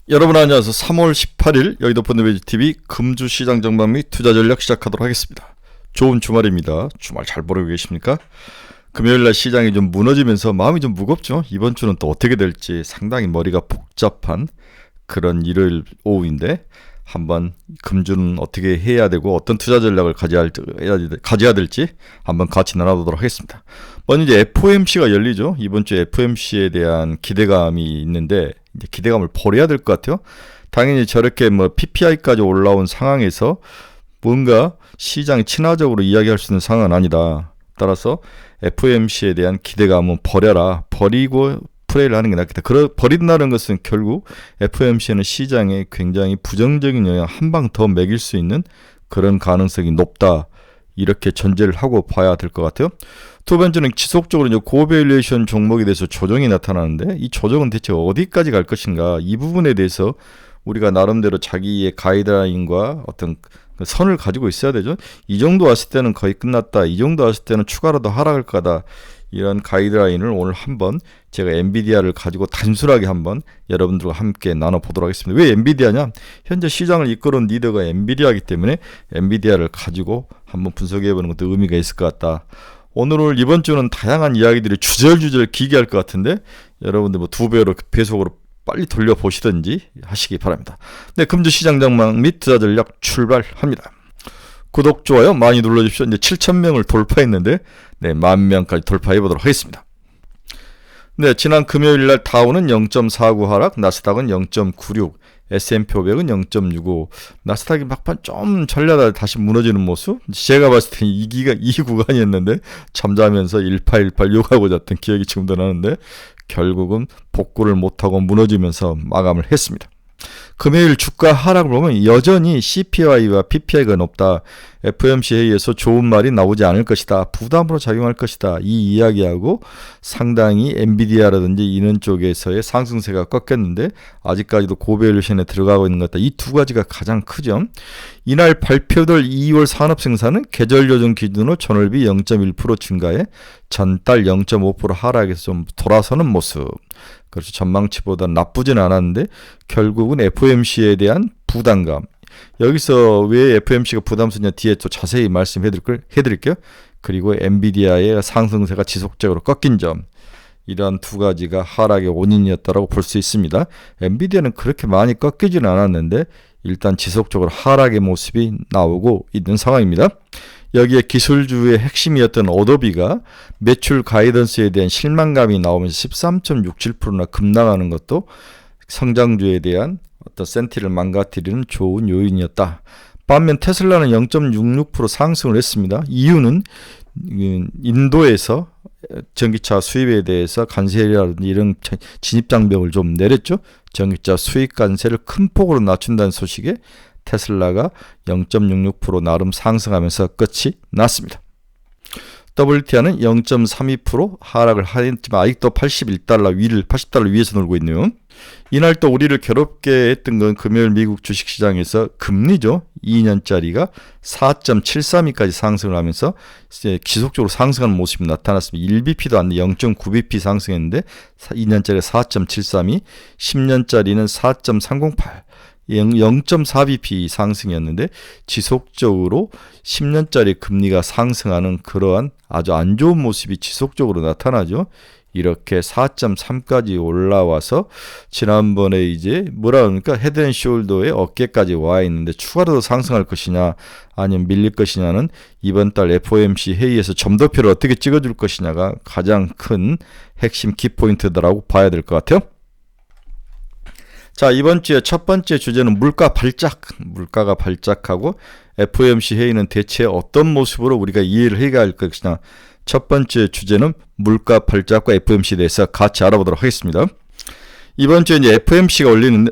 여러분 안녕하세요. 3월 18일 여의도 펀드베이지TV 금주시장 전망 및 투자전략 시작하도록 하겠습니다. 좋은 주말입니다. 주말 잘 보내고 계십니까? 금요일날 시장이 좀 무너지면서 마음이 좀 무겁죠. 이번 주는 또 어떻게 될지 상당히 머리가 복잡한 그런 일요일 오후인데 한번 금주는 어떻게 해야 되고 어떤 투자 전략을 가져야 될지 한번 같이 나눠보도록 하겠습니다. 먼저 이제 FOMC가 열리죠. 이번 주에 FOMC에 대한 기대감이 있는데 이제 기대감을 버려야 될 것 같아요. 당연히 저렇게 PPI까지 올라온 상황에서 뭔가 시장이 친화적으로 이야기할 수 있는 상황은 아니다. 따라서 FOMC에 대한 기대감은 버리고 플레이를 하는 게 낫겠다. 버린다는 것은 결국 FOMC는 시장에 굉장히 부정적인 영향 한 방 더 매길 수 있는 그런 가능성이 높다. 이렇게 전제를 하고 봐야 될 것 같아요. 두 번째는 지속적으로 이제 고밸류에이션 종목에 대해서 조정이 나타나는데 이 조정은 대체 어디까지 갈 것인가, 이 부분에 대해서 우리가 나름대로 자기의 가이드라인과 어떤 선을 가지고 있어야 되죠. 이 정도 왔을 때는 거의 끝났다, 이 정도 왔을 때는 추가로 더 하락할 거다, 이런 가이드라인을 오늘 한번 제가 엔비디아를 가지고 단순하게 한번 여러분들과 함께 나눠보도록 하겠습니다. 왜 엔비디아냐? 현재 시장을 이끌어온 리더가 엔비디아이기 때문에 엔비디아를 가지고 한번 분석해보는 것도 의미가 있을 것 같다. 오늘 이번 주는 다양한 이야기들이 주절주절 기기할 것 같은데 여러분들 두 배로 배속으로 빨리 돌려보시든지 하시기 바랍니다. 네, 금주 시장 전망 및 투자 전략 출발합니다. 구독, 좋아요 많이 눌러주십시오. 이제 7,000명을 돌파했는데 10,000명까지 돌파해 보도록 하겠습니다. 네, 지난 금요일날 다우는 0.49 하락, 나스닥은 0.96, S&P 500은 0.65. 나스닥이 막판 좀 전려다 다시 무너지는 모습. 제가 봤을 때 이 구간이었는데 잠자면서 1818 욕하고 잤던 기억이 지금도 나는데 결국은 복구를 못하고 무너지면서 마감을 했습니다. 금요일 주가 하락을 보면 여전히 CPI와 PPI가 높다. FOMC 회의에서 좋은 말이 나오지 않을 것이다. 부담으로 작용할 것이다. 이 이야기하고 상당히 엔비디아라든지 이런 쪽에서의 상승세가 꺾였는데 아직까지도 고밸류에이션에 들어가고 있는 것 같다. 이 두 가지가 가장 크죠. 이날 발표될 2월 산업생산은 계절 조정 기준으로 전월비 0.1% 증가해 전달 0.5% 하락에서 좀 돌아서는 모습. 그래서 전망치보다 나쁘진 않았는데 결국은 FOMC에 대한 부담감. 여기서 왜 FOMC가 부담스럽냐 뒤에 또 자세히 말씀해드릴게요. 그리고 엔비디아의 상승세가 지속적으로 꺾인 점. 이러한 두 가지가 하락의 원인이었다고 볼 수 있습니다. 엔비디아는 그렇게 많이 꺾이지는 않았는데 일단 지속적으로 하락의 모습이 나오고 있는 상황입니다. 여기에 기술주의 핵심이었던 어도비가 매출 가이던스에 대한 실망감이 나오면서 13.67%나 급락하는 것도 성장주에 대한 어떤 센티를 망가뜨리는 좋은 요인이었다. 반면 테슬라는 0.66% 상승을 했습니다. 이유는 인도에서 전기차 수입에 대해서 관세라든지 이런 진입장벽을 좀 내렸죠. 전기차 수입 관세를 큰 폭으로 낮춘다는 소식에 테슬라가 0.66% 나름 상승하면서 끝이 났습니다. WTI는 0.32% 하락을 했지만 아직도 80달러 위에서 놀고 있네요. 이날 또 우리를 괴롭게 했던 건 금요일 미국 주식시장에서 금리죠. 2년짜리가 4.732까지 상승을 하면서 이제 지속적으로 상승하는 모습이 나타났습니다. 1bp도 안 돼 0.9bp 상승했는데 2년짜리가 4.732, 10년짜리는 4.308. 0.4bp 상승이었는데 지속적으로 10년짜리 금리가 상승하는 그러한 아주 안 좋은 모습이 지속적으로 나타나죠. 이렇게 4.3까지 올라와서 지난번에 이제 그러니까 헤드앤숄더의 어깨까지 와 있는데 추가로 더 상승할 것이냐 아니면 밀릴 것이냐는 이번 달 FOMC 회의에서 점도표를 어떻게 찍어줄 것이냐가 가장 큰 핵심 키포인트라고 봐야 될 것 같아요. 자, 이번 주에 첫 번째 주제는 물가가 발작하고 FOMC 회의는 대체 어떤 모습으로 우리가 이해를 해야 할 것이냐. 첫 번째 주제는 물가 발작과 FOMC에 대해서 같이 알아보도록 하겠습니다. 이번 주에 이제 FOMC가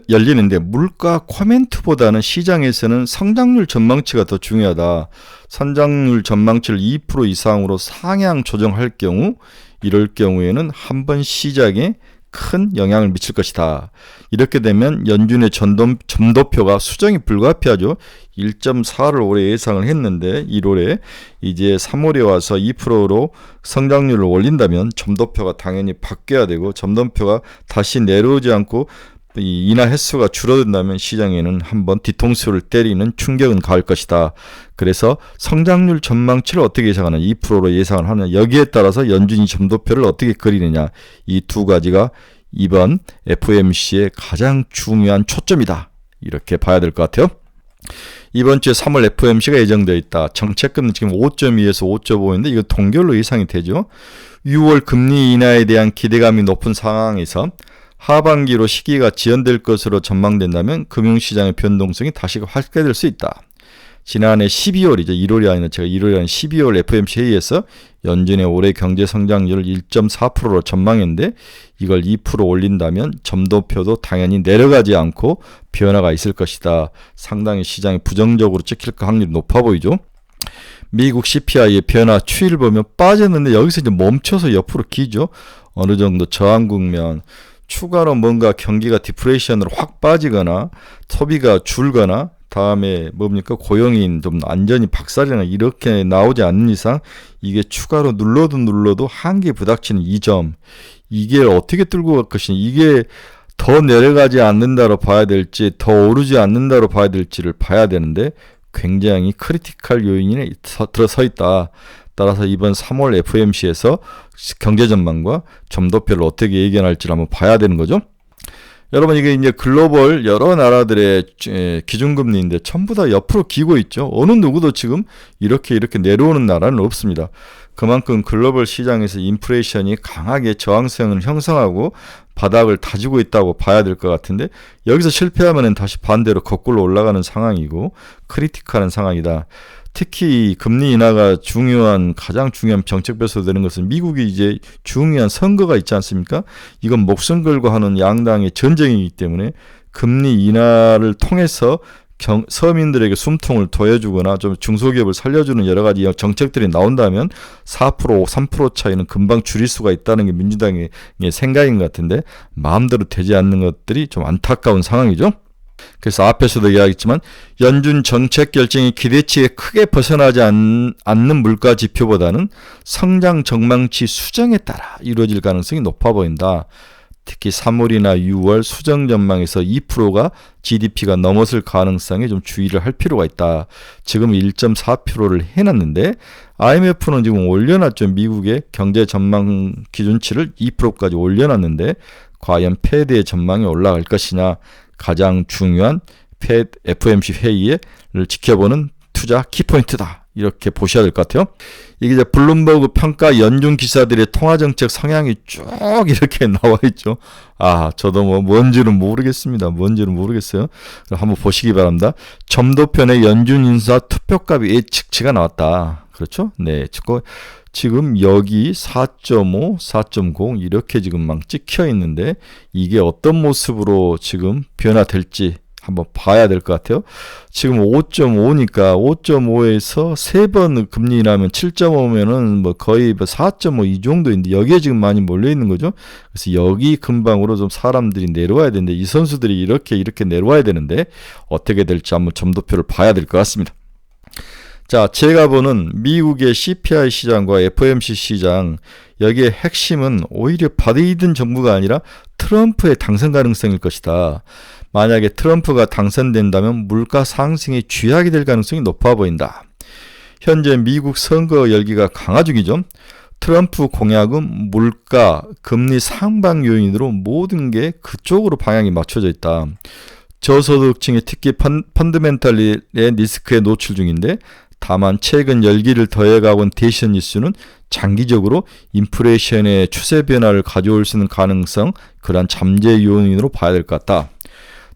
열리는데 물가 코멘트보다는 시장에서는 성장률 전망치가 더 중요하다. 성장률 전망치를 2% 이상으로 상향 조정할 경우 이럴 경우에는 한번 시장에 큰 영향을 미칠 것이다. 이렇게 되면 연준의 점도표가 수정이 불가피하죠. 1.4를 올해 예상을 했는데 1월에 이제 3월에 와서 2%로 성장률을 올린다면 점도표가 당연히 바뀌어야 되고 점도표가 다시 내려오지 않고 이 인하 횟수가 줄어든다면 시장에는 한번 뒤통수를 때리는 충격은 가할 것이다. 그래서 성장률 전망치를 어떻게 예상하느냐, 2%로 예상을 하느냐, 여기에 따라서 연준이 점도표를 어떻게 그리느냐, 이 두 가지가 이번 FOMC의 가장 중요한 초점이다. 이렇게 봐야 될 것 같아요. 이번 주에 3월 FOMC가 예정되어 있다. 정책금은 지금 5.2에서 5.5인데 이거 동결로 예상이 되죠. 6월 금리 인하에 대한 기대감이 높은 상황에서 하반기로 시기가 지연될 것으로 전망된다면 금융시장의 변동성이 다시 확대될 수 있다. 지난해 12월이죠. 1월이 아니라 제가 1월이 아닌 12월 FOMC 회의에서 연준의 올해 경제 성장률을 1.4%로 전망했는데 이걸 2% 올린다면 점도표도 당연히 내려가지 않고 변화가 있을 것이다. 상당히 시장이 부정적으로 찍힐 확률이 높아 보이죠. 미국 CPI의 변화 추이를 보면 빠졌는데 여기서 이제 멈춰서 옆으로 기죠. 어느 정도 저항 국면, 추가로 뭔가 경기가 디프레이션으로 확 빠지거나 소비가 줄거나 다음에 뭡니까 고용이 좀 안전이 박살이나 이렇게 나오지 않는 이상 이게 추가로 눌러도 한계에 부닥치는 이 점, 이게 어떻게 뚫고 갈 것이냐, 이게 더 내려가지 않는다로 봐야 될지 더 오르지 않는다로 봐야 될지를 봐야 되는데 굉장히 크리티컬 요인이 들어서 있다. 따라서 이번 3월 FOMC에서 경제 전망과 점도표를 어떻게 예견할지를 한번 봐야 되는 거죠. 여러분, 이게 이제 글로벌 여러 나라들의 기준금리인데 전부 다 옆으로 기고 있죠. 어느 누구도 지금 이렇게 내려오는 나라는 없습니다. 그만큼 글로벌 시장에서 인플레이션이 강하게 저항성을 형성하고 바닥을 다지고 있다고 봐야 될 것 같은데 여기서 실패하면 다시 반대로 거꾸로 올라가는 상황이고 크리티컬한 상황이다. 특히 금리 인하가 가장 중요한 정책 변수 되는 것은 미국이 이제 중요한 선거가 있지 않습니까? 이건 목숨 걸고 하는 양당의 전쟁이기 때문에 금리 인하를 통해서 서민들에게 숨통을 돋워주거나 좀 중소기업을 살려주는 여러 가지 정책들이 나온다면 4%, 3% 차이는 금방 줄일 수가 있다는 게 민주당의 생각인 것 같은데 마음대로 되지 않는 것들이 좀 안타까운 상황이죠. 그래서 앞에서도 이야기했지만 연준 정책 결정이 기대치에 크게 벗어나지 않는 물가 지표보다는 성장 전망치 수정에 따라 이루어질 가능성이 높아 보인다. 특히 3월이나 6월 수정 전망에서 2%가 GDP가 넘어설 가능성에 좀 주의를 할 필요가 있다. 지금 1.4%를 해놨는데 IMF는 지금 올려놨죠. 미국의 경제 전망 기준치를 2%까지 올려놨는데 과연 패드의 전망이 올라갈 것이냐, 가장 중요한 FOMC 회의를 지켜보는 투자 키포인트다. 이렇게 보셔야 될 것 같아요. 이게 이제 블룸버그 평가 연준 기사들의 통화정책 성향이 쭉 이렇게 나와 있죠. 저도 뭔지는 모르겠습니다. 뭔지는 모르겠어요. 한번 보시기 바랍니다. 점도표 내 연준 인사 투표값 예측치가 나왔다. 그렇죠? 네. 지금 여기 4.5, 4.0 이렇게 지금 막 찍혀 있는데 이게 어떤 모습으로 지금 변화될지 한번 봐야 될 것 같아요. 지금 5.5니까 5.5에서 3번 금리 인하면 7.5면은 거의 4.5 이 정도인데 여기에 지금 많이 몰려 있는 거죠. 그래서 여기 근방으로 좀 사람들이 내려와야 되는데 이 선수들이 이렇게 내려와야 되는데 어떻게 될지 한번 점도표를 봐야 될 것 같습니다. 자, 제가 보는 미국의 CPI 시장과 FOMC 시장, 여기에 핵심은 오히려 바이든 정부가 아니라 트럼프의 당선 가능성일 것이다. 만약에 트럼프가 당선된다면 물가 상승의 쥐약이 될 가능성이 높아 보인다. 현재 미국 선거 열기가 강화 중이죠. 트럼프 공약은 물가, 금리 상방 요인으로 모든 게 그쪽으로 방향이 맞춰져 있다. 저소득층이 특히 펀드멘털의 리스크에 노출 중인데 다만 최근 열기를 더해가고 온 대선 이슈는 장기적으로 인플레이션의 추세 변화를 가져올 수 있는 가능성, 그러한 잠재 요인으로 봐야 될 것 같다.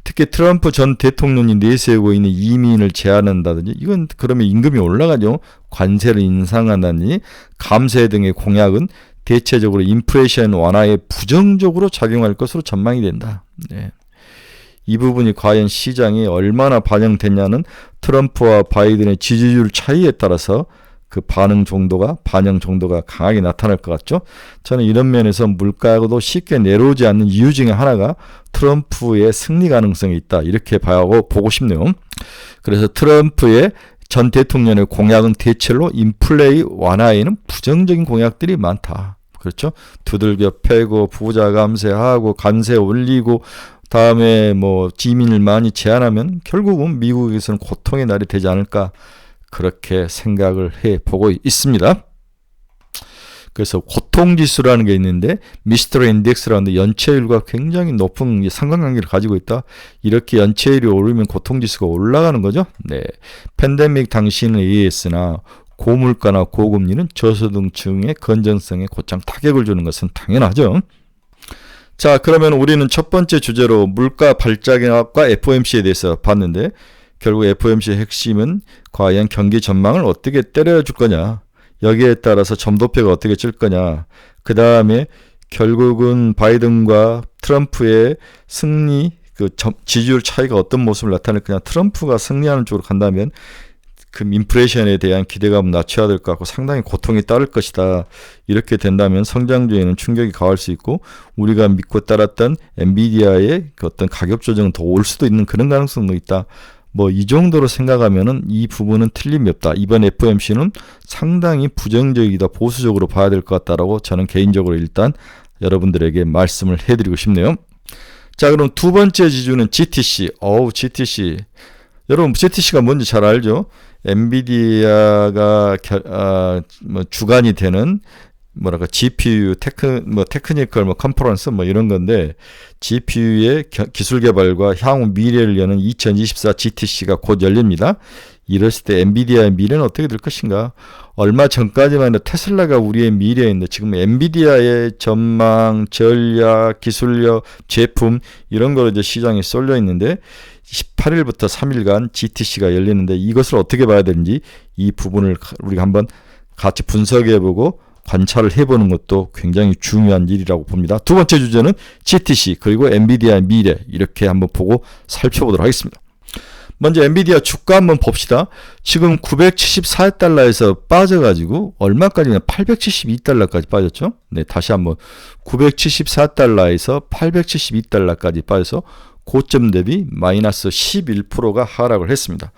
특히 트럼프 전 대통령이 내세우고 있는 이민을 제한한다든지 이건 그러면 임금이 올라가죠. 관세를 인상한다든지 감세 등의 공약은 대체적으로 인플레이션 완화에 부정적으로 작용할 것으로 전망이 된다. 네. 이 부분이 과연 시장에 얼마나 반영됐냐는 트럼프와 바이든의 지지율 차이에 따라서 그 반영 정도가 강하게 나타날 것 같죠. 저는 이런 면에서 물가도 쉽게 내려오지 않는 이유 중에 하나가 트럼프의 승리 가능성이 있다. 이렇게 보고 싶네요. 그래서 트럼프의 전 대통령의 공약은 대체로 인플레이 완화에는 부정적인 공약들이 많다. 그렇죠? 두들겨 패고 부자 감세하고 관세 올리고 다음에 뭐 지민을 많이 제한하면 결국은 미국에서는 고통의 날이 되지 않을까 그렇게 생각을 해보고 있습니다. 그래서 고통지수라는 게 있는데 미스터 인덱스라는 연체율과 굉장히 높은 상관관계를 가지고 있다. 이렇게 연체율이 오르면 고통지수가 올라가는 거죠. 네, 팬데믹 당시에는 AS나 고물가나 고금리는 저소득층의 건전성에 곧장 타격을 주는 것은 당연하죠. 자, 그러면 우리는 첫 번째 주제로 물가 발작과 FOMC에 대해서 봤는데 결국 FOMC의 핵심은 과연 경기 전망을 어떻게 때려줄 거냐, 여기에 따라서 점도표가 어떻게 찔 거냐, 그 다음에 결국은 바이든과 트럼프의 승리, 지지율 차이가 어떤 모습을 나타낼 거냐, 트럼프가 승리하는 쪽으로 간다면 그 인플레이션에 대한 기대감을 낮춰야 될 것 같고 상당히 고통이 따를 것이다. 이렇게 된다면 성장주에는 충격이 가할 수 있고 우리가 믿고 따랐던 엔비디아의 그 어떤 가격 조정은 더 올 수도 있는 그런 가능성도 있다. 뭐 이 정도로 생각하면은 이 부분은 틀림이 없다. 이번 FOMC는 상당히 부정적이다, 보수적으로 봐야 될 것 같다라고 저는 개인적으로 일단 여러분들에게 말씀을 해드리고 싶네요. 자, 그럼 두 번째 지주는 GTC. GTC. 여러분 GTC가 뭔지 잘 알죠? 엔비디아가 주관이 되는 GPU 테크니컬 컨퍼런스 이런 건데 GPU의 기술 개발과 향후 미래를 여는 2024 GTC가 곧 열립니다. 이랬을 때 엔비디아의 미래는 어떻게 될 것인가? 얼마 전까지만 해도 테슬라가 우리의 미래인데 지금 엔비디아의 전망, 전략, 기술력, 제품 이런 거로 이제 시장에 쏠려 있는데 18일부터 3일간 GTC가 열리는데 이것을 어떻게 봐야 되는지 이 부분을 우리가 한번 같이 분석해보고 관찰을 해보는 것도 굉장히 중요한 일이라고 봅니다. 두 번째 주제는 GTC 그리고 엔비디아의 미래 이렇게 한번 보고 살펴보도록 하겠습니다. 먼저 엔비디아 주가 한번 봅시다. 지금 974달러에서 빠져가지고 얼마까지냐 872달러까지 빠졌죠. 네, 다시 한번 974달러에서 872달러까지 빠져서 고점 대비 마이너스 11%가 하락을 했습니다.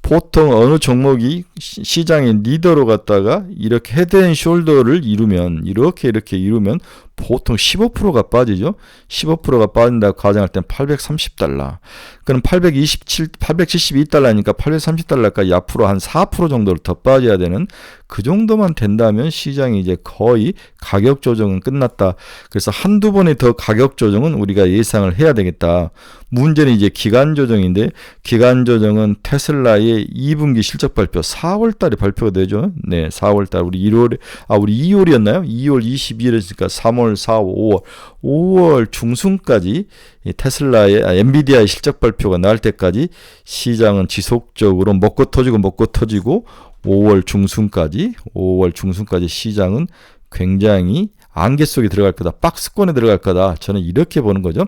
보통 어느 종목이 시장의 리더로 갔다가 이렇게 헤드앤숄더를 이루면 이렇게 이루면 보통 15%가 빠지죠. 15%가 빠진다고 가정할 땐 830달러. 그럼 872달러니까 830달러까지 앞으로 한 4% 정도를 더 빠져야 되는 그 정도만 된다면 시장이 이제 거의 가격 조정은 끝났다. 그래서 한두 번의 더 가격 조정은 우리가 예상을 해야 되겠다. 문제는 이제 기간 조정인데 기간 조정은 테슬라의 2분기 실적 발표 4월 달에 발표가 되죠. 네, 4월 달 우리 2월이었나요? 2월 22일이니까 3월, 4월, 5월 중순까지 테슬라의 엔비디아의 실적 발표가 나올 때까지 시장은 지속적으로 먹고 터지고 5월 중순까지 시장은 굉장히 안개 속에 들어갈 거다. 박스권에 들어갈 거다. 저는 이렇게 보는 거죠.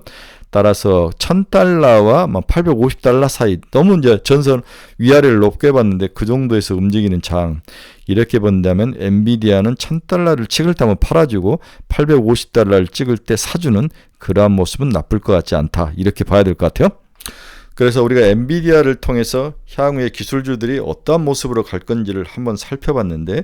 따라서 1000달러와 850달러 사이 너무 이제 전선 위아래를 높게 봤는데 그 정도에서 움직이는 장 이렇게 본다면 엔비디아는 1000달러를 찍을 때 한번 팔아주고 850달러를 찍을 때 사주는 그러한 모습은 나쁠 것 같지 않다. 이렇게 봐야 될 것 같아요. 그래서 우리가 엔비디아를 통해서 향후의 기술주들이 어떠한 모습으로 갈 건지를 한번 살펴봤는데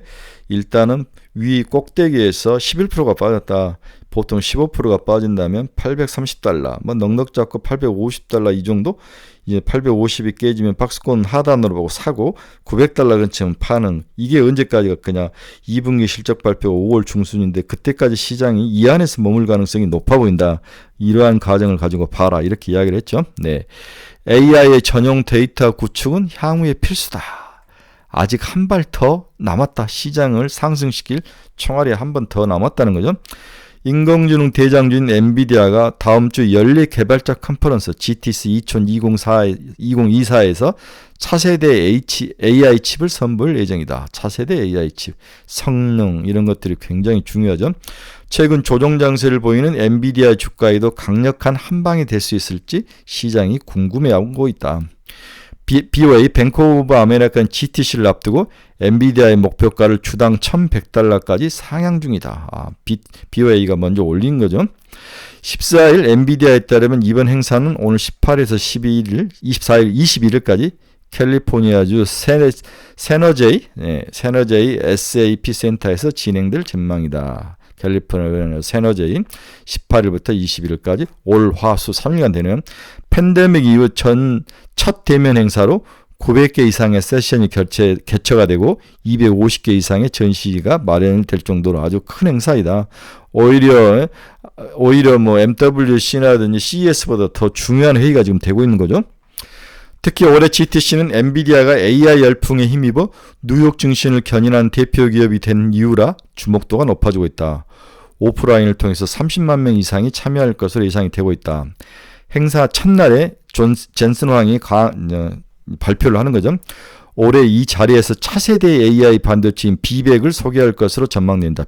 일단은 위 꼭대기에서 11%가 빠졌다. 보통 15%가 빠진다면 830달러, 넉넉 잡고 850달러 이 정도? 이제 850이 깨지면 박스권 하단으로 보고 사고 900달러 근처면 파는 이게 언제까지 갈 거냐? 2분기 실적 발표가 5월 중순인데 그때까지 시장이 이 안에서 머물 가능성이 높아 보인다. 이러한 가정을 가지고 봐라. 이렇게 이야기를 했죠. 네. AI의 전용 데이터 구축은 향후의 필수다. 아직 한 발 더 남았다. 시장을 상승시킬 총알이 한 번 더 남았다는 거죠. 인공지능 대장주인 엔비디아가 다음 주 연례 개발자 컨퍼런스 GTC 2024에서 차세대 AI 칩을 선보일 예정이다. 차세대 AI 칩, 성능 이런 것들이 굉장히 중요하죠. 최근 조정 장세를 보이는 엔비디아 주가에도 강력한 한방이 될 수 있을지 시장이 궁금해하고 있다. BOA 뱅크 오브 아메리칸 GTC를 앞두고 엔비디아의 목표가를 주당 1100달러까지 상향 중이다. BOA가 먼저 올린 거죠. 14일 엔비디아에 따르면 이번 행사는 오늘 18일에서 24일 21일까지 캘리포니아주 세너제이 SAP 센터에서 진행될 전망이다. 캘리포니아 세너제인 18일부터 21일까지 올 화수 3일간 되는 팬데믹 이후 첫 대면 행사로 900개 이상의 세션이 개최가 되고 250개 이상의 전시가 마련될 정도로 아주 큰 행사이다. 오히려 뭐 MWC라든지 CES보다 더 중요한 회의가 지금 되고 있는 거죠. 특히 올해 GTC는 엔비디아가 AI 열풍에 힘입어 뉴욕 증시를 견인한 대표 기업이 된 이유라 주목도가 높아지고 있다. 오프라인을 통해서 30만 명 이상이 참여할 것으로 예상이 되고 있다. 행사 첫날에 젠슨 황이 발표를 하는 거죠. 올해 이 자리에서 차세대 AI 반도체인 B100을 소개할 것으로 전망된다.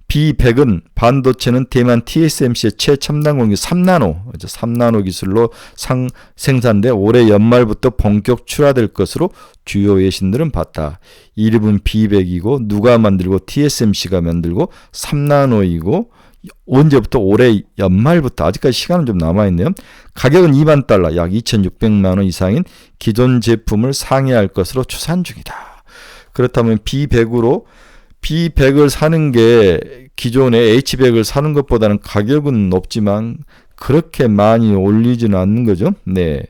B100은 반도체는 대만 TSMC의 최첨단 공기 3나노 기술로 생산돼 올해 연말부터 본격 출하될 것으로 주요 외신들은 봤다. 이름은 B100이고 누가 만들고 TSMC가 만들고 3나노이고 언제부터 올해 연말부터 아직까지 시간은 좀 남아있네요. 가격은 $20,000 약 2,600만 원 이상인 기존 제품을 상회할 것으로 추산 중이다. 그렇다면 B100을 사는 게 기존의 H100을 사는 것보다는 가격은 높지만 그렇게 많이 올리지는 않는 거죠. 네.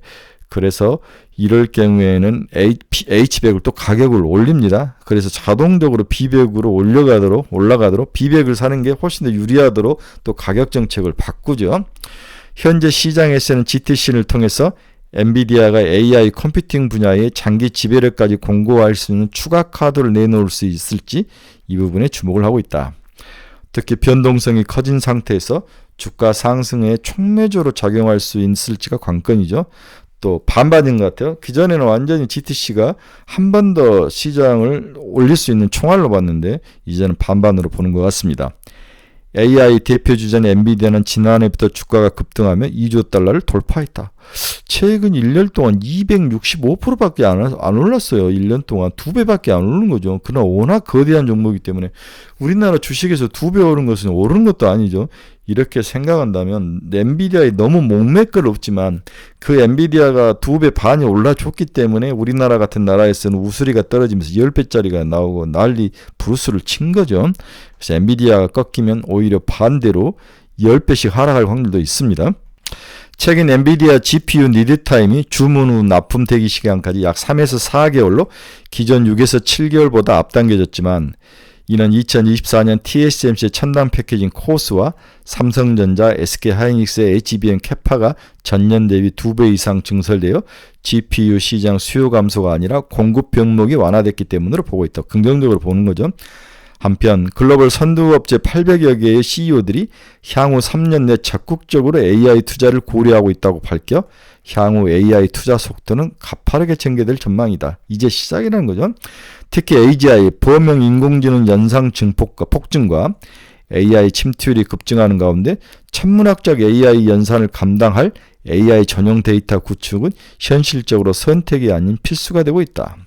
그래서 이럴 경우에는 H100을 또 가격을 올립니다. 그래서 자동적으로 B100으로 올라가도록 B100을 사는 게 훨씬 더 유리하도록 또 가격 정책을 바꾸죠. 현재 시장에서는 GTC를 통해서 엔비디아가 AI 컴퓨팅 분야의 장기 지배력까지 공고할 수 있는 추가 카드를 내놓을 수 있을지 이 부분에 주목을 하고 있다. 특히 변동성이 커진 상태에서 주가 상승에 촉매적으로 작용할 수 있을지가 관건이죠. 또 반반인 것 같아요. 그전에는 완전히 GTC가 한 번 더 시장을 올릴 수 있는 총알로 봤는데 이제는 반반으로 보는 것 같습니다. AI 대표 주자인 엔비디아는 지난해부터 주가가 급등하며 $2조 돌파했다. 최근 1년 동안 265%밖에 안 올랐어요. 1년 동안 2배밖에 안 오른 거죠. 그러나 워낙 거대한 종목이기 때문에 우리나라 주식에서 2배 오른 것은 오른 것도 아니죠. 이렇게 생각한다면 엔비디아에 너무 목맬 건 없지만 그 엔비디아가 2배 반이 올라줬기 때문에 우리나라 같은 나라에서는 우수리가 떨어지면서 10배짜리가 나오고 난리 부르스를 친 거죠. 그래서 엔비디아가 꺾이면 오히려 반대로 10배씩 하락할 확률도 있습니다. 최근 엔비디아 GPU 리드타임이 주문 후 납품 대기 시간까지 약 3에서 4개월로 기존 6에서 7개월보다 앞당겨졌지만 이는 2024년 TSMC의 첨단 패키징 코스와 삼성전자, SK하이닉스의 HBM 캐파가 전년 대비 2배 이상 증설되어 GPU 시장 수요 감소가 아니라 공급 병목이 완화됐기 때문으로 보고 있다. 긍정적으로 보는 거죠. 한편 글로벌 선두업체 800여 개의 CEO들이 향후 3년 내 적극적으로 AI 투자를 고려하고 있다고 밝혀 향후 AI 투자 속도는 가파르게 전개될 전망이다. 이제 시작이라는 거죠. 특히 AGI, 범용 인공지능 연상 증폭과 폭증과 AI 침투율이 급증하는 가운데 천문학적 AI 연산을 감당할 AI 전용 데이터 구축은 현실적으로 선택이 아닌 필수가 되고 있다.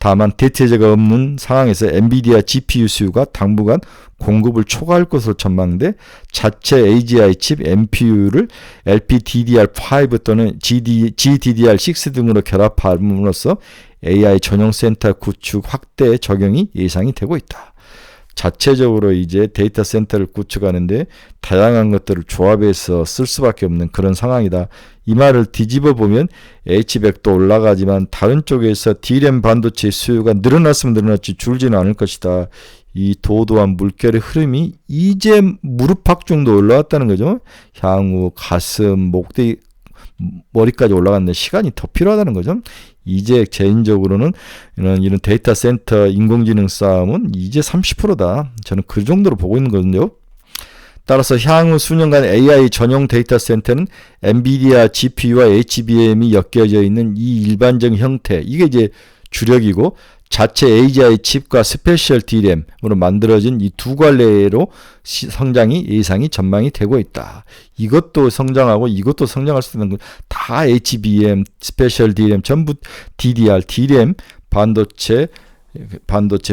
다만 대체제가 없는 상황에서 엔비디아 GPU 수요가 당분간 공급을 초과할 것으로 전망돼 자체 AGI 칩 NPU를 LPDDR5 또는 GDDR6 등으로 결합함으로써 AI 전용 센터 구축 확대 적용이 예상이 되고 있다. 자체적으로 이제 데이터 센터를 구축하는데 다양한 것들을 조합해서 쓸 수밖에 없는 그런 상황이다. 이 말을 뒤집어 보면 H100도 올라가지만 다른 쪽에서 D램 반도체 수요가 늘어났으면 늘어났지 줄지는 않을 것이다. 이 도도한 물결의 흐름이 이제 무릎팍 정도 올라왔다는 거죠. 향후 가슴, 목대, 머리까지 올라가는데 시간이 더 필요하다는 거죠. 이제 개인적으로는 이런 데이터 센터 인공지능 싸움은 이제 30%다. 저는 그 정도로 보고 있는 거거든요. 따라서 향후 수년간 AI 전용 데이터 센터는 엔비디아 GPU와 HBM이 엮여져 있는 이 일반적인 형태, 이게 이제 주력이고 자체 AGI 칩과 스페셜 D램으로 만들어진 이 두 갈래로 성장이 예상이 전망이 되고 있다. 이것도 성장하고 이것도 성장할 수 있는 건 다 HBM, 스페셜 D램, 전부 DDR, D램 반도체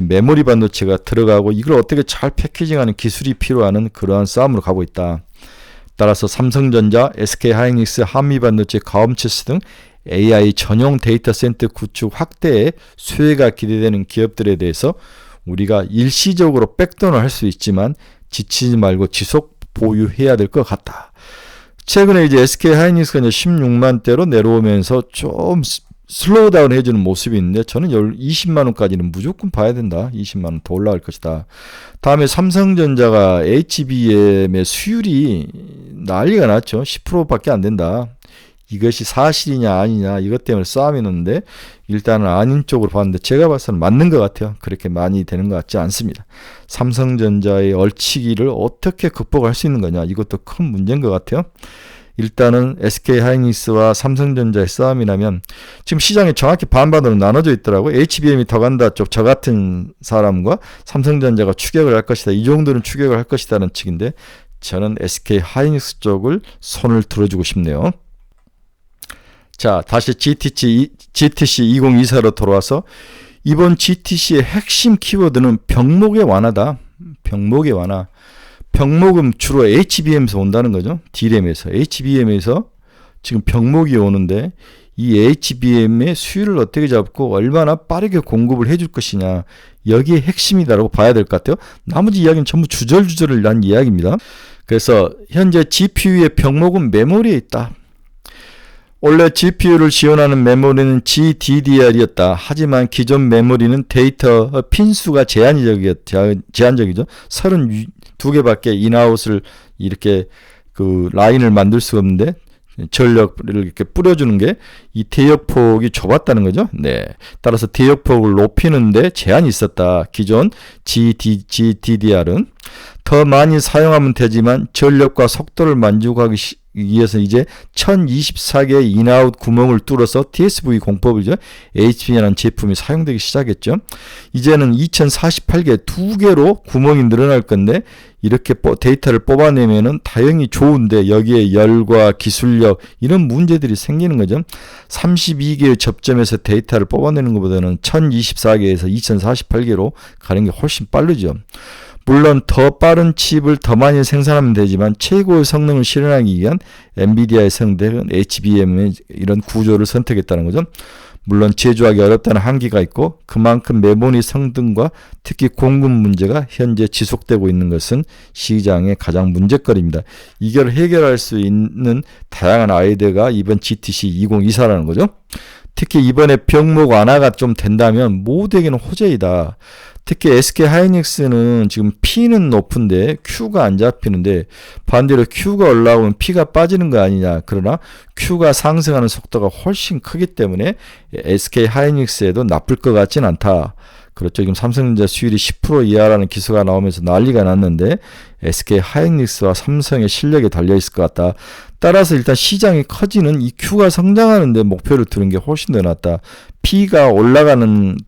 메모리 반도체가 들어가고 이걸 어떻게 잘 패키징하는 기술이 필요한 그러한 싸움으로 가고 있다. 따라서 삼성전자, SK하이닉스, 한미반도체, 가옴체스 등 AI 전용 데이터 센터 구축 확대에 수혜가 기대되는 기업들에 대해서 우리가 일시적으로 백돈을 할 수 있지만 지치지 말고 지속 보유해야 될 것 같다. 최근에 이제 SK 하이닉스가 이제 16만 대로 내려오면서 좀 슬로우 다운 해주는 모습이 있는데 저는 20만 원까지는 무조건 봐야 된다. 20만 원 더 올라갈 것이다. 다음에 삼성전자가 HBM의 수율이 난리가 났죠. 10%밖에 안 된다. 이것이 사실이냐 아니냐 이것 때문에 싸움이 났는데 일단은 아닌 쪽으로 봤는데 제가 봐서는 맞는 것 같아요. 그렇게 많이 되는 것 같지 않습니다. 삼성전자의 얼치기를 어떻게 극복할 수 있는 거냐 이것도 큰 문제인 것 같아요. 일단은 SK 하이닉스와 삼성전자의 싸움이 나면 지금 시장이 정확히 반반으로 나눠져 있더라고요. HBM이 더 간다 쪽 저 같은 사람과 삼성전자가 추격을 할 것이다. 이 정도는 추격을 할 것이다는 측인데 저는 SK 하이닉스 쪽을 손을 들어주고 싶네요. 자, 다시 GTC 2024로 돌아와서 이번 GTC의 핵심 키워드는 병목의 완화다. 병목의 완화. 병목은 주로 HBM에서 온다는 거죠. D램에서. HBM에서 지금 병목이 오는데 이 HBM의 수율을 어떻게 잡고 얼마나 빠르게 공급을 해줄 것이냐. 여기에 핵심이다라고 봐야 될 것 같아요. 나머지 이야기는 전부 주절주절을 난 이야기입니다. 그래서 현재 GPU의 병목은 메모리에 있다. 원래 GPU를 지원하는 메모리는 GDDR이었다. 하지만 기존 메모리는 데이터 핀수가 제한적이죠. 32개밖에 인아웃을 이렇게 그 라인을 만들 수가 없는데 전력을 이렇게 뿌려주는 게 이 대역폭이 좁았다는 거죠. 네. 따라서 대역폭을 높이는데 제한이 있었다. 기존 GDDR은 더 많이 사용하면 되지만 전력과 속도를 만족하기 위해서 이제 1024개의 인아웃 구멍을 뚫어서 TSV 공법이죠. HBM이라는 제품이 사용되기 시작했죠. 이제는 2048개 2개로 구멍이 늘어날 건데 이렇게 데이터를 뽑아내면은 다행히 좋은데 여기에 열과 기술력 이런 문제들이 생기는 거죠. 32개의 접점에서 데이터를 뽑아내는 것보다는 1024개에서 2048개로 가는 게 훨씬 빠르죠. 물론 더 빠른 칩을 더 많이 생산하면 되지만 최고의 성능을 실현하기 위한 엔비디아의 선택은 HBM의 이런 구조를 선택했다는 거죠. 물론 제조하기 어렵다는 한계가 있고 그만큼 메모리 성능과 특히 공급 문제가 현재 지속되고 있는 것은 시장의 가장 문제거리입니다. 이걸 해결할 수 있는 다양한 아이디어가 이번 GTC 2024라는 거죠. 특히 이번에 병목 완화가 좀 된다면 모두에게는 호재이다. 특히 SK 하이닉스는 지금 P는 높은데 Q가 안 잡히는데 반대로 Q가 올라오면 P가 빠지는 거 아니냐. 그러나 Q가 상승하는 속도가 훨씬 크기 때문에 SK 하이닉스에도 나쁠 것 같진 않다. 그렇죠. 지금 삼성전자 수율이 10% 이하라는 기사가 나오면서 난리가 났는데 SK 하이닉스와 삼성의 실력에 달려있을 것 같다. 따라서 일단 시장이 커지는 이 Q가 성장하는데 목표를 두는 게 훨씬 더 낫다. P가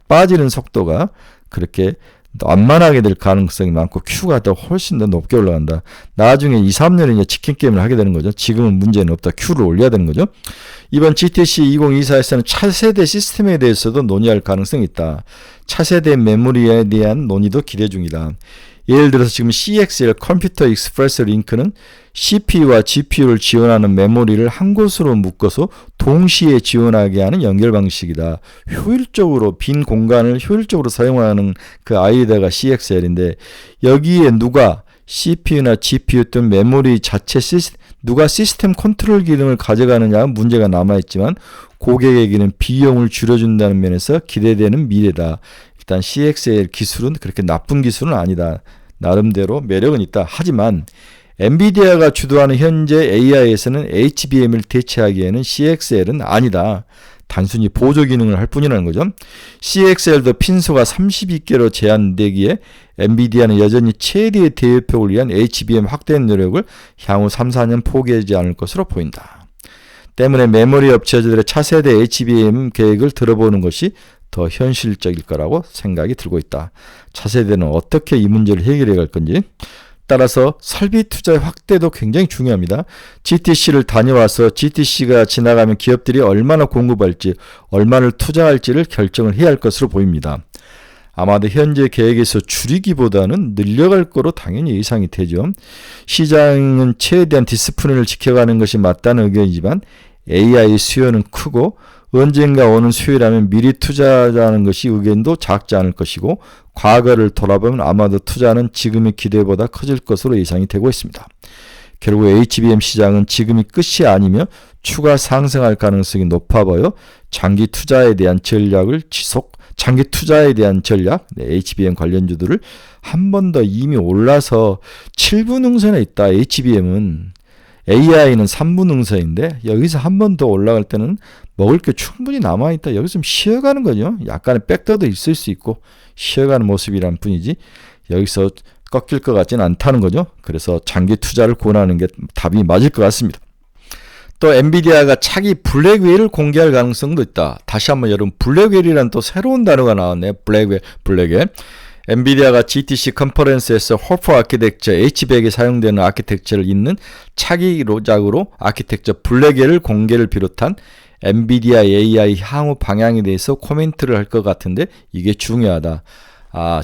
빠지는 속도가 그렇게 완만하게 될 가능성이 많고 Q가 더 훨씬 더 높게 올라간다. 나중에 2, 3년에 이제 치킨 게임을 하게 되는 거죠. 지금은 문제는 없다. Q를 올려야 되는 거죠. 이번 GTC 2024에서는 차세대 시스템에 대해서도 논의할 가능성이 있다. 차세대 메모리에 대한 논의도 기대 중이다. 예를 들어서 지금 CXL 컴퓨터 익스프레스 링크는 CPU와 GPU를 지원하는 메모리를 한 곳으로 묶어서 동시에 지원하게 하는 연결 방식이다. 효율적으로 빈 공간을 효율적으로 사용하는 그 아이디어가 CXL인데 여기에 누가 CPU나 GPU 등 메모리 자체 누가 시스템 컨트롤 기능을 가져가느냐 문제가 남아있지만 고객에게는 비용을 줄여준다는 면에서 기대되는 미래다. 일단 CXL 기술은 그렇게 나쁜 기술은 아니다. 나름대로 매력은 있다. 하지만 엔비디아가 주도하는 현재 AI에서는 HBM을 대체하기에는 CXL은 아니다. 단순히 보조 기능을 할 뿐이라는 거죠. CXL도 핀수가 32개로 제한되기에 엔비디아는 여전히 최대의 대역폭을 위한 HBM 확대 노력을 향후 3, 4년 포기하지 않을 것으로 보인다. 때문에 메모리 업체들의 차세대 HBM 계획을 들어보는 것이 더 현실적일 거라고 생각이 들고 있다. 차세대는 어떻게 이 문제를 해결해 갈 건지. 따라서 설비 투자의 확대도 굉장히 중요합니다. GTC를 다녀와서 GTC가 지나가면 기업들이 얼마나 공급할지, 얼마를 투자할지를 결정을 해야 할 것으로 보입니다. 아마도 현재 계획에서 줄이기보다는 늘려갈 거로 당연히 예상이 되죠. 시장은 최대한 디스플레이를 지켜가는 것이 맞다는 의견이지만 AI 수요는 크고 언젠가 오는 수요라면 미리 투자하는 것이 의견도 작지 않을 것이고 과거를 돌아보면 아마도 투자는 지금의 기대보다 커질 것으로 예상이 되고 있습니다. 결국 HBM 시장은 지금이 끝이 아니며 추가 상승할 가능성이 높아 보여 장기 투자에 대한 전략, HBM 관련주들을 한 번 더 이미 올라서 7분 응선에 있다. HBM은 AI는 3분 응선인데 여기서 한 번 더 올라갈 때는 먹을 게 충분히 남아있다. 여기서 좀 쉬어가는 거죠. 약간의 백더도 있을 수 있고 쉬어가는 모습이란 뿐이지 여기서 꺾일 것 같지는 않다는 거죠. 그래서 장기 투자를 권하는 게 답이 맞을 것 같습니다. 또 엔비디아가 차기 블랙웨일을 공개할 가능성도 있다. 다시 한번 여러분 블랙웨일이란 또 새로운 단어가 나왔네요. 블랙웨일. 엔비디아가 GTC 컨퍼런스에서 호프 아키텍처 H100에 사용되는 아키텍처를 잇는 차기 로작으로 아키텍처 블랙웨일 공개를 비롯한 엔비디아 AI 향후 방향에 대해서 코멘트를 할 것 같은데 이게 중요하다.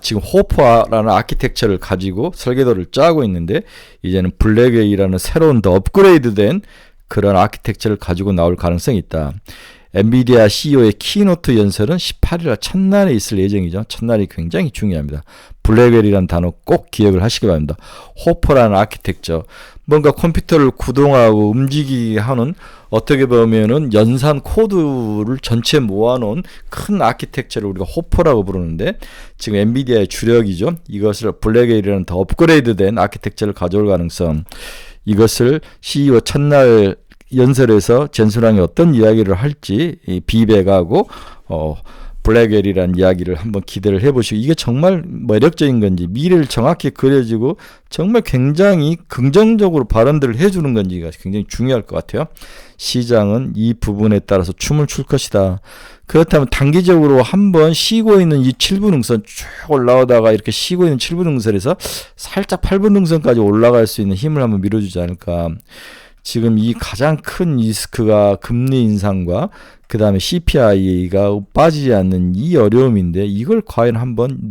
지금 호프라는 아키텍처를 가지고 설계도를 짜고 있는데 이제는 블랙웨일이라는 새로운 더 업그레이드된 그런 아키텍처를 가지고 나올 가능성이 있다. 엔비디아 CEO의 키노트 연설은 18일 첫날에 있을 예정이죠. 첫날이 굉장히 중요합니다. 블랙웰이라는 단어 꼭 기억을 하시기 바랍니다. 호퍼라는 아키텍처, 뭔가 컴퓨터를 구동하고 움직이게 하는 어떻게 보면은 연산 코드를 전체 모아놓은 큰 아키텍처를 우리가 호퍼라고 부르는데 지금 엔비디아의 주력이죠. 이것을 블랙웰이라는 더 업그레이드된 아키텍처를 가져올 가능성, 이것을 CEO 첫날 연설에서 젠슨왕이 어떤 이야기를 할지 비백하고 블랙웰이라는 이야기를 한번 기대를 해보시고 이게 정말 매력적인 건지 미래를 정확히 그려지고 정말 굉장히 긍정적으로 발언들을 해주는 건지가 굉장히 중요할 것 같아요. 시장은 이 부분에 따라서 춤을 출 것이다. 그렇다면 단기적으로 한번 쉬고 있는 이 7분 응선 쭉 올라오다가 이렇게 쉬고 있는 7분 응선에서 살짝 8분 응선까지 올라갈 수 있는 힘을 한번 밀어주지 않을까. 지금 이 가장 큰 리스크가 금리 인상과 그 다음에 CPI가 빠지지 않는 이 어려움인데 이걸 과연 한번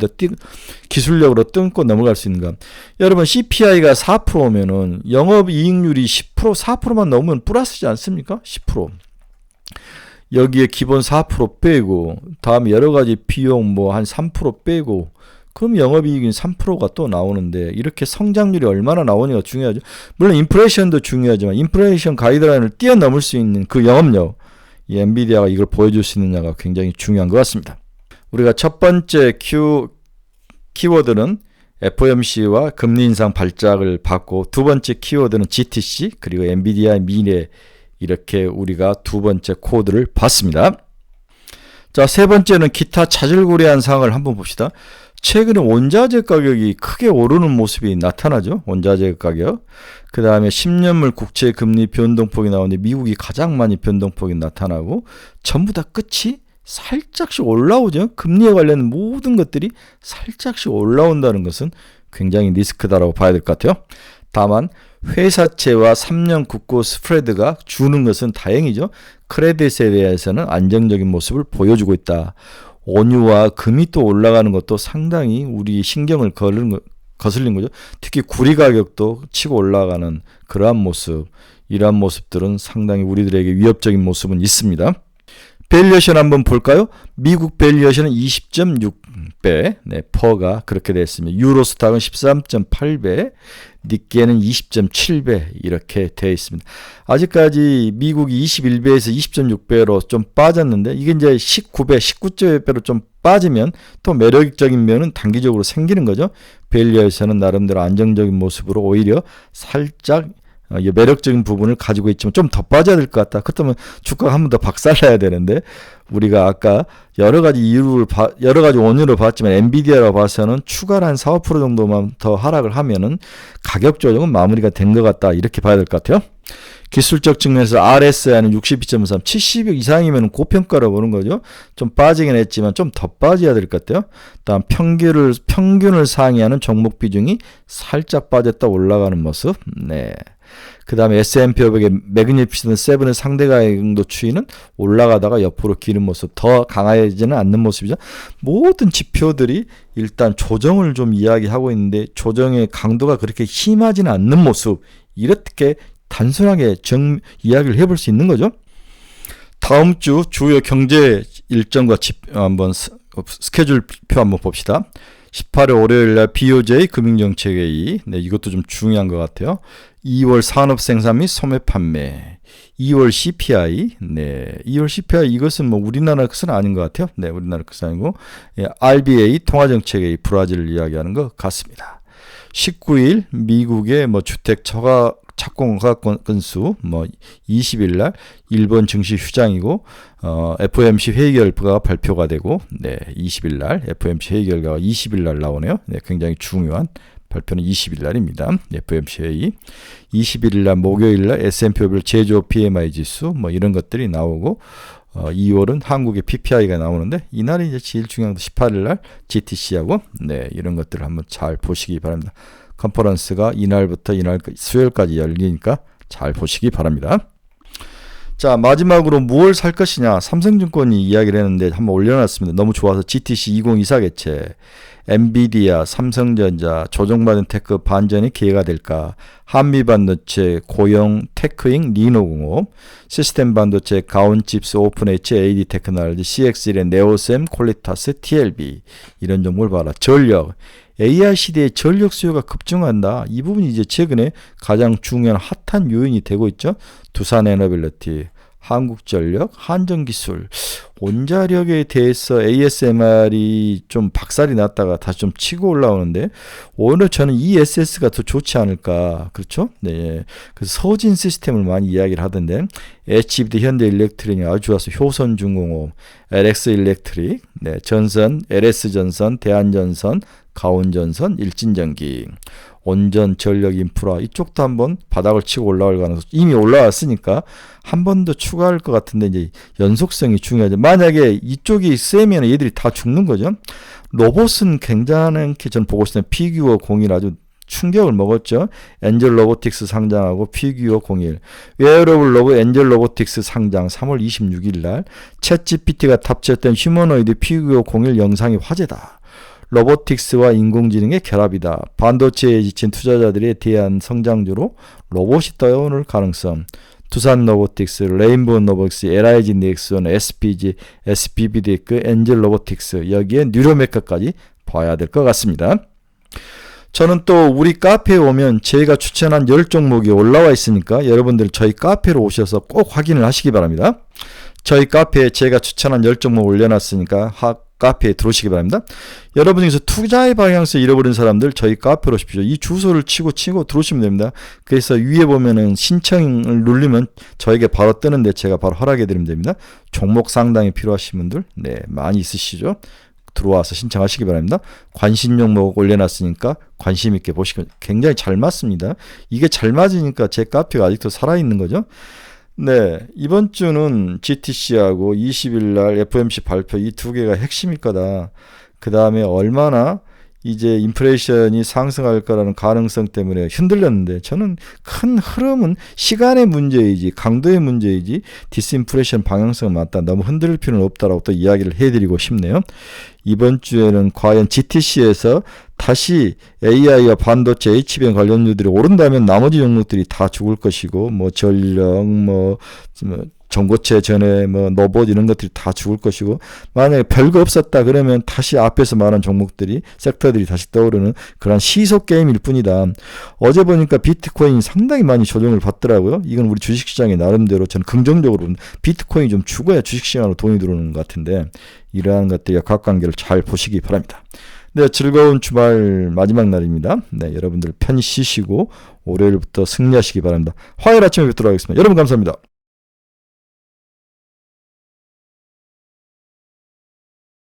기술력으로 뚫고 넘어갈 수 있는가. 여러분 CPI가 4%면은 영업이익률이 10% 4%만 넘으면 플러스지 않습니까? 10%. 여기에 기본 4% 빼고 다음에 여러가지 비용 뭐 한 3% 빼고 그럼 영업이익인 3%가 또 나오는데 이렇게 성장률이 얼마나 나오냐가 중요하죠. 물론 인플레이션도 중요하지만 인플레이션 가이드라인을 뛰어넘을 수 있는 그 영업력, 이 엔비디아가 이걸 보여줄 수 있느냐가 굉장히 중요한 것 같습니다. 우리가 첫 번째 키워드는 FOMC와 금리 인상 발작을 받고 두 번째 키워드는 GTC 그리고 엔비디아의 미래, 이렇게 우리가 두 번째 코드를 봤습니다. 자, 세 번째는 기타 자질구레한 상황을 한번 봅시다. 최근에 원자재 가격이 크게 오르는 모습이 나타나죠. 원자재 가격. 그 다음에 10년물 국채 금리 변동폭이 나오는데 미국이 가장 많이 변동폭이 나타나고 전부 다 끝이 살짝씩 올라오죠. 금리에 관련 모든 것들이 살짝씩 올라온다는 것은 굉장히 리스크다라고 봐야 될 것 같아요. 다만 회사채와 3년 국고 스프레드가 주는 것은 다행이죠. 크레딧에 대해서는 안정적인 모습을 보여주고 있다. 원유와 금이 또 올라가는 것도 상당히 우리 신경을 거슬린 거죠. 특히 구리 가격도 치고 올라가는 그러한 모습, 이러한 모습들은 상당히 우리들에게 위협적인 모습은 있습니다. 밸류에이션 한번 볼까요? 미국 밸류에이션은 20.6배, 퍼가 그렇게 되어 있습니다. 유로스탁은 13.8배, 니케는 20.7배 이렇게 되어 있습니다. 아직까지 미국이 21배에서 20.6배로 좀 빠졌는데 이게 이제 19배, 19.배로 좀 빠지면 또 매력적인 면은 단기적으로 생기는 거죠. 밸류에이션은 나름대로 안정적인 모습으로 오히려 살짝 매력적인 부분을 가지고 있지만 좀 더 빠져야 될 것 같다. 그렇다면 주가가 한 번 더 박살나야 되는데 우리가 아까 여러 가지 원인으로 봤지만 엔비디아로 봐서는 추가로 한 4, 5% 정도만 더 하락을 하면은 가격 조정은 마무리가 된 것 같다. 이렇게 봐야 될 것 같아요. 기술적 측면에서 RSI는 62.3, 70 이상이면 고평가로 보는 거죠. 좀 빠지긴 했지만 좀 더 빠져야 될 것 같아요. 다음 평균을 상회하는 종목 비중이 살짝 빠졌다 올라가는 모습. 네. 그 다음에 S&P 500의 매그니피센트 7의 상대 강도 추이는 올라가다가 옆으로 기는 모습, 더 강해지는 않는 모습이죠. 모든 지표들이 일단 조정을 좀 이야기하고 있는데 조정의 강도가 그렇게 심하지는 않는 모습, 이렇게 단순하게 이야기를 해볼 수 있는 거죠. 다음 주 주요 경제 일정과 한번 스케줄표 한번 봅시다. 18일 월요일 날 BOJ 금융정책회의. 네, 이것도 좀 중요한 것 같아요. 2월 산업생산 및 소매 판매. 2월 CPI. 네, 2월 CPI 이것은 뭐 우리나라 것은 아닌 것 같아요. 네, 우리나라 것은 아니고 RBA 통화정책회의 브라질을 이야기하는 것 같습니다. 19일 미국의 뭐 주택 착공 건수, 뭐 20일 날 일본 증시 휴장이고 FOMC 회의 결과가 발표가 되고, 네, 20일 날 FOMC 회의 결과가 20일 날 나오네요. 네, 굉장히 중요한 발표는 20일 날입니다. FOMC 회의. 21일 날 목요일 날 S&P 500 제조업 PMI 지수 뭐 이런 것들이 나오고 2월은 한국의 PPI가 나오는데 이날이 이제 제일 중요한 건 18일 날 GTC하고 네, 이런 것들을 한번 잘 보시기 바랍니다. 컨퍼런스가 이날부터 수요일까지 열리니까 잘 보시기 바랍니다. 자, 마지막으로 무엇을 살 것이냐. 삼성증권이 이야기를 했는데 한번 올려놨습니다. 너무 좋아서 GTC 2024 개최, 엔비디아, 삼성전자, 조정받은 테크 반전이 기회가 될까, 한미반도체, 고용, 테크잉, 리노공업, 시스템 반도체, 가온칩스, 오픈H, AD 테크놀로지, CXL의 네오셈, 콜리타스, TLB 이런 종목을 봐라. 전력, AI 시대의 전력 수요가 급증한다. 이 부분이 이제 최근에 가장 중요한 핫한 요인이 되고 있죠. 두산에너빌리티, 한국전력, 한전기술, 원자력에 대해서 ASMR이 좀 박살이 났다가 다시 좀 치고 올라오는데 오늘 저는 ESS가 더 좋지 않을까. 그렇죠? 네. 그래서 서진 시스템을 많이 이야기를 하던데 HBD 현대일렉트릭이 아주 좋아서 효선중공업, LX일렉트릭, 네, 전선, LS전선, 대한전선, 가온전선, 일진전기, 온전 전력 인프라 이쪽도 한번 바닥을 치고 올라올 가능성 이미 올라왔으니까 한 번 더 추가할 것 같은데 이제 연속성이 중요하죠. 만약에 이쪽이 세면 얘들이 다 죽는 거죠. 로봇은 굉장히 저는 보고 있어요. 피규어 01 아주 충격을 먹었죠. 엔젤 로보틱스 상장하고 피규어 01 웨어러블 로봇 엔젤 로보틱스 상장 3월 26일 날 챗GPT가 탑재했던 휴머노이드 피규어 01 영상이 화제다. 로보틱스와 인공지능의 결합이다. 반도체에 지친 투자자들에 대한 성장주로 로봇이 떠오를 가능성. 두산 로보틱스, 레인보우 로보틱스, LIG 넥슨, SPG, SPBD크, 엔젤 로보틱스 여기에 뉴로메카까지 봐야 될 것 같습니다. 저는 또 우리 카페에 오면 제가 추천한 10종목이 올라와 있으니까 여러분들 저희 카페로 오셔서 꼭 확인을 하시기 바랍니다. 저희 카페에 제가 추천한 10종목 올려놨으니까 카페에 들어오시기 바랍니다. 여러분 중에서 투자의 방향성 잃어버린 사람들 저희 카페로 오십시오. 이 주소를 치고 들어오시면 됩니다. 그래서 위에 보면은 신청을 누르면 저에게 바로 뜨는데 제가 바로 허락해 드리면 됩니다. 종목 상담이 필요하신 분들 네, 많이 있으시죠? 들어와서 신청하시기 바랍니다. 관심 종목 올려놨으니까 관심 있게 보시고 굉장히 잘 맞습니다. 이게 잘 맞으니까 제 카페가 아직도 살아있는 거죠. 네, 이번 주는 GTC하고 20일 날 FOMC 발표 이 두 개가 핵심일 거다. 그 다음에 얼마나 이제 인플레이션이 상승할 거라는 가능성 때문에 흔들렸는데 저는 큰 흐름은 시간의 문제이지 강도의 문제이지 디스인플레이션 방향성은 맞다. 너무 흔들릴 필요는 없다라고 또 이야기를 해드리고 싶네요. 이번 주에는 과연 GTC에서 다시 AI와 반도체 HBM 관련주들이 오른다면 나머지 종목들이 다 죽을 것이고 뭐 전력 전고체 전에 뭐 로봇 이런 것들이 다 죽을 것이고 만약에 별거 없었다 그러면 다시 앞에서 말한 종목들이 섹터들이 다시 떠오르는 그런 시속 게임일 뿐이다. 어제 보니까 비트코인이 상당히 많이 조정을 받더라고요. 이건 우리 주식시장에 나름대로 저는 긍정적으로 비트코인이 좀 죽어야 주식시장으로 돈이 들어오는 것 같은데 이러한 것들과 각관계를 잘 보시기 바랍니다. 네, 즐거운 주말 마지막 날입니다. 네, 여러분들 편히 쉬시고 월요일부터 승리하시기 바랍니다. 화요일 아침에 뵙도록 하겠습니다. 여러분 감사합니다.